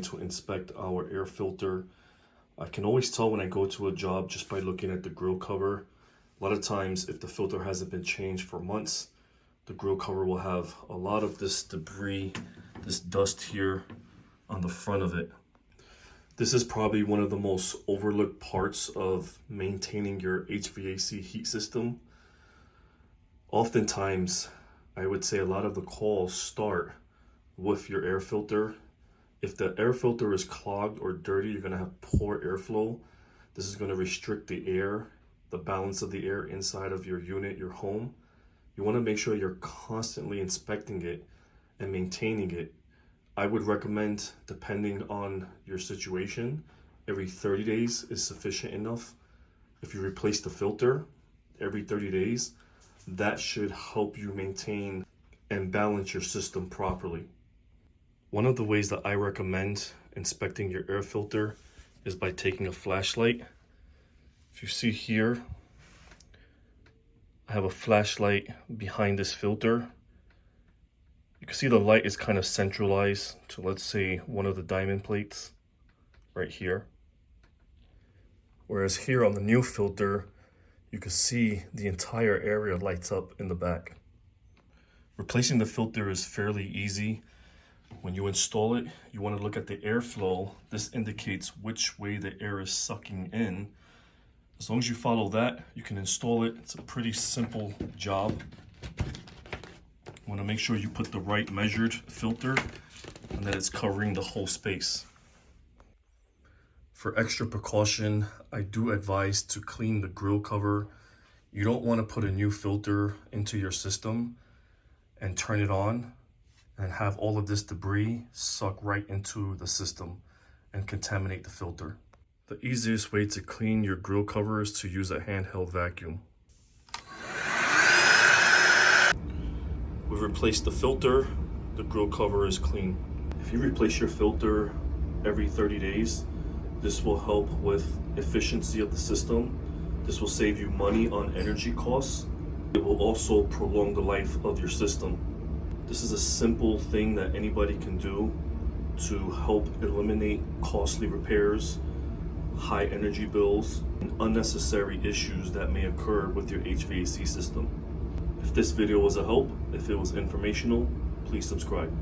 To inspect our air filter. I can always tell when I go to a job just by looking at the grill cover. A lot of times if the filter hasn't been changed for months, the grill cover will have a lot of this debris, this dust here on the front of it. This is probably one of the most overlooked parts of maintaining your HVAC heat system. Oftentimes, I would say a lot of the calls start with your air filter. If the air filter is clogged or dirty, you're going to have poor airflow. This is going to restrict the air, the balance of the air inside of your unit, your home. You want to make sure you're constantly inspecting it and maintaining it. I would recommend, depending on your situation, every 30 days is sufficient enough. If you replace the filter every 30 days, that should help you maintain and balance your system properly. One of the ways that I recommend inspecting your air filter is by taking a flashlight. If you see here, I have a flashlight behind this filter. You can see the light is kind of centralized to, let's say, one of the diamond plates right here. Whereas here on the new filter, you can see the entire area lights up in the back. Replacing the filter is fairly easy. When you install it, you want to look at the airflow. This indicates which way the air is sucking in. As long as you follow that, you can install it. It's a pretty simple job. You want to make sure you put the right measured filter and that it's covering the whole space. For extra precaution, I do advise to clean the grill cover. You don't want to put a new filter into your system and turn it on and have all of this debris suck right into the system and contaminate the filter. The easiest way to clean your grill cover is to use a handheld vacuum. We've replaced the filter, the grill cover is clean. If you replace your filter every 30 days, this will help with efficiency of the system. This will save you money on energy costs. It will also prolong the life of your system. This is a simple thing that anybody can do to help eliminate costly repairs, high energy bills, and unnecessary issues that may occur with your HVAC system. If this video was a help, if it was informational, please subscribe.